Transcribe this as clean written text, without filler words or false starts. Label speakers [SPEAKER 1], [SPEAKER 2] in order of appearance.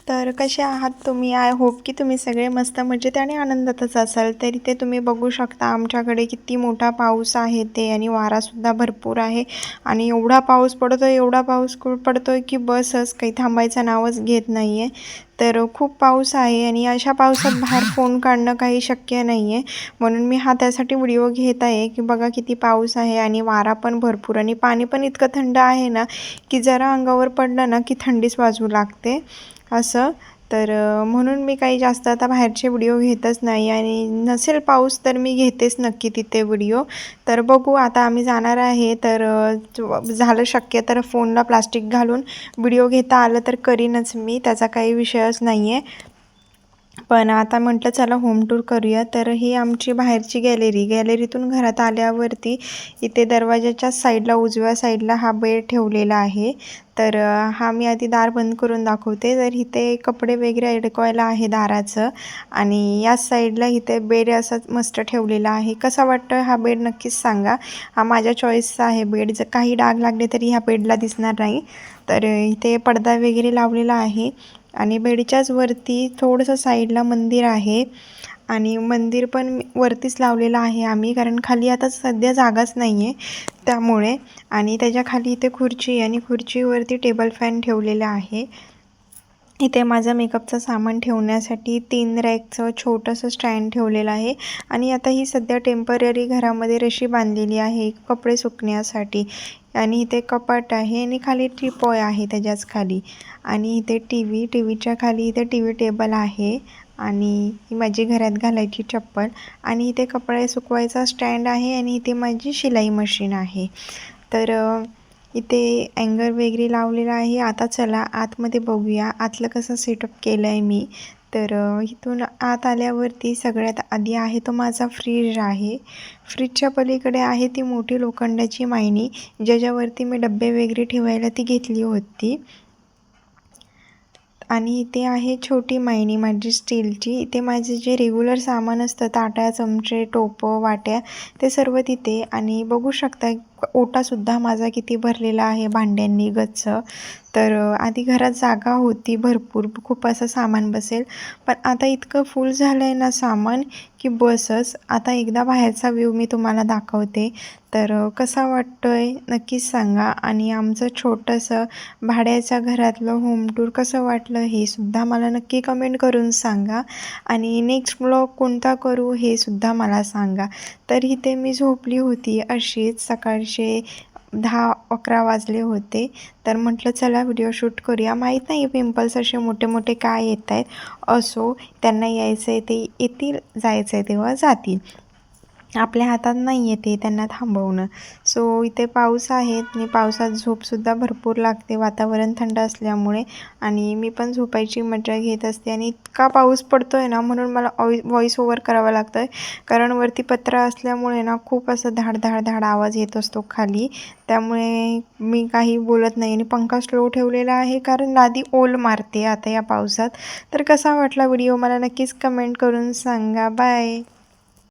[SPEAKER 1] तर कसे आहात तुम्ही? आय होप की तुम्ही सगळे मस्त मजेत आणि आनंदातच असाल. तर इथे तुम्ही बघू शकता आमच्याकडे किती मोठा पाऊस आहे ते, आणि वारासुद्धा भरपूर आहे. आणि एवढा पाऊस पडतोय, एवढा पाऊस पडतोय की बसच काही थांबायचं नावच घेत नाही आहे. तर खूप पाऊस आहे आणि अशा पावसात बाहेर फोन काढणं काही शक्य नाही आहे. म्हणून मी त्यासाठी व्हिडिओ घेत आहे की बघा किती पाऊस आहे आणि वारा पण भरपूर, आणि पाणी पण इतकं थंड आहे ना की जरा अंगावर पडलं ना की थंडीच वाजू लागते असं. तर म्हणून मी काही जास्त आता बाहेरचे व्हिडिओ घेतच नाही, आणि नसेल पाऊस तर मी घेतेच नक्की तिथे व्हिडिओ. तर बघू आता आम्ही जाणार आहे. तर झालं शक्य तर फोनला प्लास्टिक घालून व्हिडिओ घेता आलं तर करीनच मी, त्याचा काही विषयच नाही आहे. पण आता म्हटलं चला होम टूर करूया. तर ही आमची बाहेरची गॅलरीतून घरात आल्यावरती इथे दरवाजाच्या साईडला उजव्या साईडला हा बेड ठेवलेला आहे. तर हा मी आधी दार बंद करून दाखवते. तर इथे कपडे वगैरे अडकवायला आहे दाराचं, आणि याच साईडला इथे बेड असा मस्त ठेवलेला आहे. कसा वाटतं हा बेड नक्कीच सांगा. हा माझ्या चॉईसचा आहे बेड. जर काही डाग लागले तरी ह्या बेडला दिसणार नाही. तर इथे पडदा वगैरे लावलेला आहे, आणि बेडच्याच वरती थोडंसं साईडला मंदिर आहे, आणि मंदिर पण वरतीच लावलेलं आहे आम्ही, कारण खाली आता सध्या जागाच नाही आहे त्यामुळे. आणि त्याच्या खाली इथे खुर्ची, आणि खुर्चीवरती टेबल फॅन ठेवलेला आहे. इथे माझं मेकअपचं सामान ठेवण्यासाठी 3 रॅकचं छोटंसं स्टँड ठेवलेलं आहे. आणि आता ही सध्या टेम्पररी घरामध्ये रशी बांधलेली आहे कपडे सुकण्यासाठी. आणि इथे कपाट आहे, आणि खाली टीपॉय आहे त्याच्याच खाली. आणि इथे टीव्हीच्या खाली इथे टीव्ही टेबल आहे, आणि ही माझी घरात घालायची चप्पल. आणि इथे कपडे सुकवायचा स्टँड आहे, आणि इथे माझी शिलाई मशीन आहे. तर इथे अँगर वगैरे लावलेला आहे. आता चला आतमध्ये बघूया आतलं कसं सेटअप केलं आहे मी. तर इथून आत आल्यावरती सगळ्यात आधी आहे तो माझा फ्रीज आहे. फ्रीजच्या पलीकडे आहे ती मोठी लोखंडाची मायनी, ज्याच्यावरती मी डब्बे वगैरे ठेवायला ती घेतली होती. आणि इथे आहे छोटी मायनी माझी स्टीलची. इथे माझे जे रेग्युलर सामान असतं, ताट्या, चमचे, टोपं, वाट्या, ते सर्व तिथे. आणि बघू शकता ओटासुद्धा माझा किती भरलेला आहे भांड्यांनी गच्च. तर आधी घरात जागा होती भरपूर, खूप असं सामान बसेल. पण आता इतकं फुल झालं आहे ना सामान की बसच. आता एकदा बाहेरचा व्ह्यू मी तुम्हाला दाखवते. तर कसा वाटतो आहे नक्कीच सांगा. आणि आमचं छोटंसं भाड्याच्या घरातलं होम टूर कसं वाटलं हे सुद्धा मला नक्की कमेंट करून सांगा. आणि नेक्स्ट ब्लॉग कोणता करू हे सुद्धा मला सांगा. तर इथे मी झोपली होती अशीच, सकाळचे 10-11 वाजले होते. तर म्हटलं चला व्हिडिओ शूट करूया. माहीत नाही पिंपल्स असे मोठे मोठे काय येत आहेत. असो, त्यांना यायचं आहे ते येतील, जायचं आहे तेव्हा जातील. आपल्या हातात नाही आहे ते त्यांना थांबवणं. सो इथे पाऊस आहे, आणि पावसात झोपसुद्धा भरपूर लागते वातावरण थंड असल्यामुळे. आणि मी पण झोपायची मजा घेत असते. आणि इतका पाऊस पडतो आहे ना, म्हणून मला व्हॉईस ओव्हर करावा लागतो आहे, कारण वरती पत्रा असल्यामुळे ना खूप असं धाड धाड धाड आवाज येत असतो खाली. त्यामुळे मी काही बोलत नाही, आणि पंखा स्लो ठेवलेला आहे कारण लादी ओल मारते आता या पावसात. तर कसा वाटला व्हिडिओ मला नक्कीच कमेंट करून सांगा. बाय.